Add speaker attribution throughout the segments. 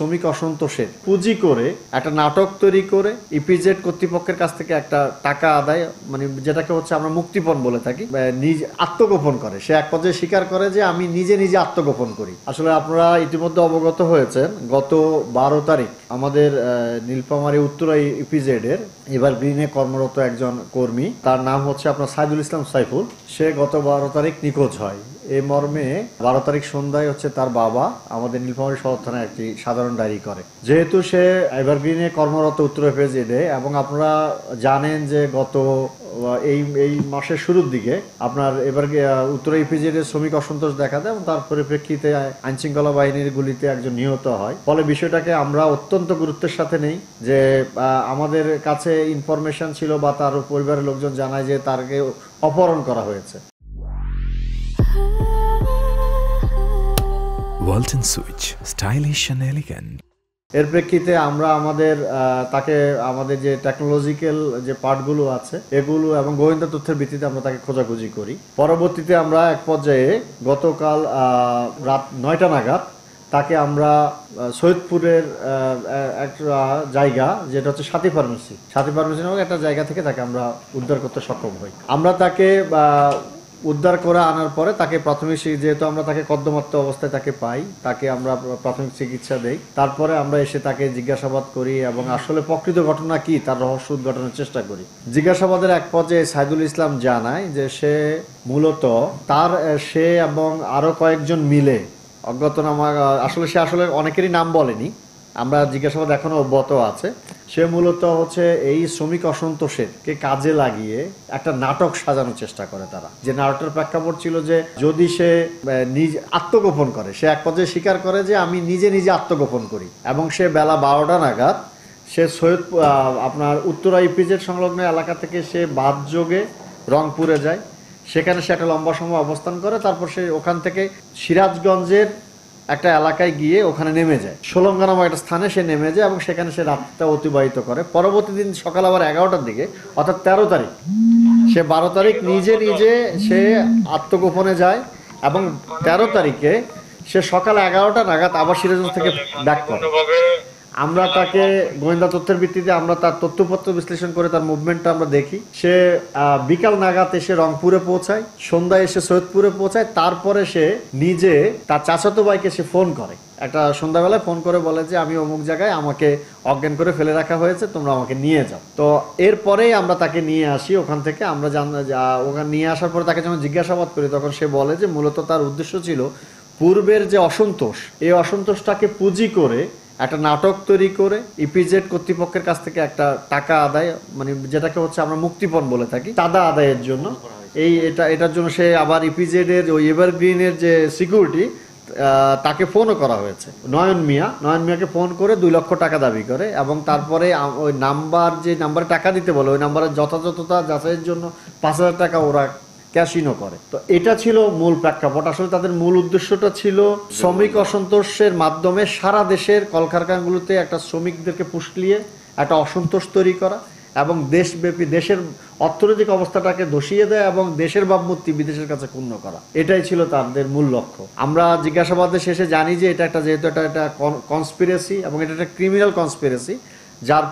Speaker 1: শ্রমিক অসন্তোষের পুঁজি করে একটা নাটক তৈরি করে ইপিজেড কর্তৃপক্ষের কাছ থেকে একটা টাকা আদায়, মানে যেটাকে হচ্ছে আমরা মুক্তিপণ বলে থাকি, নিজে আত্মগোপন করে। সে এক পর্যায়ে স্বীকার করে যে আমি নিজে নিজে আত্মগোপন করি। আসলে আপনারা ইতিমধ্যে অবগত হয়েছেন, গত 12 তারিখ আমাদের নীলফামারী উত্তরা ইপিজেড এর এভারগ্রিনে কর্মরত একজন কর্মী, তার নাম হচ্ছে আপনার সাইদুল ইসলাম সাইফুল, সে গত 12 তারিখ নিখোঁজ হয়। এই মর্মে 12 তারিখ সন্ধ্যায় হচ্ছে তার বাবা আমাদের নীলফামারী সদর থানায় একটি সাধারণ ডায়েরি করে। যেহেতু সে এভারগ্রিনে কর্মরত উত্তর ইপিজেডে, এবং আপনারা জানেন যে গত এই মাসের শুরুর দিকে আপনার এবার উত্তর ইপিজেডের শ্রমিক অসন্তোষ দেখা দেয় এবং তার পরিপ্রেক্ষিতে আইনশৃঙ্খলা বাহিনীর গুলিতে একজন নিহত হয়। ফলে বিষয়টাকে আমরা অত্যন্ত গুরুত্বের সাথে নেই, যে আমাদের কাছে ইনফরমেশন ছিল বা তার পরিবারের লোকজন জানায় যে তাকে অপহরণ করা হয়েছে।
Speaker 2: Walton switch, stylish and elegant.
Speaker 1: এর প্রেক্ষিতে আমরা তাকে আমাদের যে টেকনোলজিক্যাল যে পার্টগুলো আছে এগুলো এবং গোয়েন্দা তথ্যের ভিত্তিতে আমরা তাকে খোঁজাখুঁজি করি। পরবর্তীতে আমরা এক পর্যায়ে গতকাল রাত 9টা নাগাদ তাকে আমরা সৈয়দপুরের একটা জায়গা, যেটা হচ্ছে সাথী ফার্মেসি নামক একটা জায়গা থেকে তাকে আমরা উদ্ধার করতে সক্ষম হই। আমরা তাকে উদ্ধার করে আনার পরে তাকে প্রাথমিক, যেহেতু আমরা তাকে কর্দমাক্ত অবস্থায় তাকে পাই, তাকে আমরা প্রাথমিক চিকিৎসা দেই। তারপরে আমরা এসে তাকে জিজ্ঞাসাবাদ করি এবং আসলে প্রকৃত ঘটনা কি তার রহস্য উদ্ঘাটনের চেষ্টা করি। জিজ্ঞাসাবাদের এক পর্যায়ে সাইদুল ইসলাম জানায় যে সে মূলত সে এবং আরো কয়েকজন মিলে অজ্ঞাতনামা, সে আসলে অনেকেরই নাম বলেনি, আমরা জিজ্ঞাসাবাদ এখনো অব্যাহত আছে। সে মূলত হচ্ছে এই শ্রমিক অসন্তোষের কে কাজে লাগিয়ে একটা নাটক সাজানোর চেষ্টা করে। তারা যে নাটকের প্রেক্ষাপট ছিল যে যদি সে নিজে আত্মগোপন করে, সে এক পর্যায়ে স্বীকার করে যে আমি নিজে নিজে আত্মগোপন করি, এবং সে বেলা 12টা নাগাদ সে আপনার উত্তরা ইপিজেড সংলগ্ন এলাকা থেকে সে বাস যোগে রংপুরে যায়। সেখানে সে একটা লম্বা সময় অবস্থান করে। তারপর সে ওখান থেকে সিরাজগঞ্জের একটা এলাকায় গিয়ে ওখানে নেমে যায়, সোলঙ্গা নামক একটা স্থানে সে নেমে যায় এবং সেখানে সে রাতটা অতিবাহিত করে। পরবর্তী দিন সকাল আবার 11টার দিকে, অর্থাৎ 13 তারিখ, সে 12 তারিখ নিজে সে আত্মগোপনে যায় এবং 13 তারিখে সে সকাল 11টা নাগাদ আবার সিরাজগঞ্জ থেকে ব্যাক করে। আমরা তাকে গোয়েন্দা তথ্যের ভিত্তিতে আমরা তার তথ্যপত্র বিশ্লেষণ করে তার মুভমেন্টটা আমরা দেখি। সে বিকাল নাগাদ এসে রংপুরে পৌঁছায়, সন্ধ্যায় এসে সৈয়দপুরে পৌঁছায়। তারপরে সে নিজে তার চাচাতো ভাইকে সে ফোন করে, একটা সন্ধ্যাবেলায় ফোন করে বলে যে আমি অমুক জায়গায়, আমাকে অজ্ঞান করে ফেলে রাখা হয়েছে, তোমরা আমাকে নিয়ে যাও। তো এরপরেই আমরা তাকে নিয়ে আসি ওখান থেকে। আমরা ওখানে নিয়ে আসার পরে তাকে যখন জিজ্ঞাসাবাদ করি তখন সে বলে যে মূলত তার উদ্দেশ্য ছিল পূর্বের যে অসন্তোষ, এই অসন্তোষটাকে পুঁজি করে একটা নাটক তৈরি করে ইপিজেড কর্তৃপক্ষের কাছ থেকে একটা টাকা আদায়, মানে যেটাকে হচ্ছে আমরা মুক্তিপণ বলে থাকি, চাঁদা আদায়ের জন্য এটার জন্য সে আবার ইপিজেড এর ওই এভারগ্রিনের যে সিকিউরিটি, তাকে ফোনও করা হয়েছে। নয়ন মিয়াকে ফোন করে 2 লক্ষ টাকা দাবি করে এবং তারপরে ওই যে নাম্বারে টাকা দিতে বলে ওই নাম্বারের যথাযথতা যাচাইয়ের জন্য 5,000 টাকা ওরা ক্যাশিনো করে। তো এটা ছিল মূল প্রেক্ষাপট। আসলে তাদের মূল উদ্দেশ্যটা ছিল শ্রমিক অসন্তোষের মাধ্যমে সারা দেশের কলকারখানাগুলোতে একটা শ্রমিকদেরকে পুষলিয়ে একটা অসন্তোষ তৈরি করা এবং দেশব্যাপী দেশের অর্থনৈতিক অবস্থাটাকে ধসিয়ে দেয় এবং দেশের ভাবমূর্তি বিদেশের কাছে ক্ষুণ্ণ করা, এটাই ছিল তাদের মূল লক্ষ্য। আমরা জিজ্ঞাসাবাদের শেষে জানি যে যেহেতু এটা কনস্পিরেসি এবং এটা একটা ক্রিমিনাল কনস্পিরেসি, যার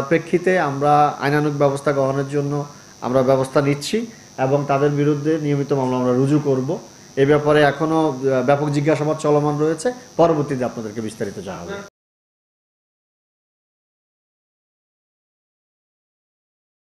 Speaker 1: প্রেক্ষিতে আমরা আইনানুগ ব্যবস্থা গ্রহণের জন্য আমরা ব্যবস্থা নিচ্ছি এবং তাদের বিরুদ্ধে নিয়মিত মামলা আমরা রুজু করব। এ ব্যাপারে এখনো ব্যাপক জিজ্ঞাসাবাদ চলমান রয়েছে, পরবর্তীতে আপনাদেরকে বিস্তারিত জানাবো।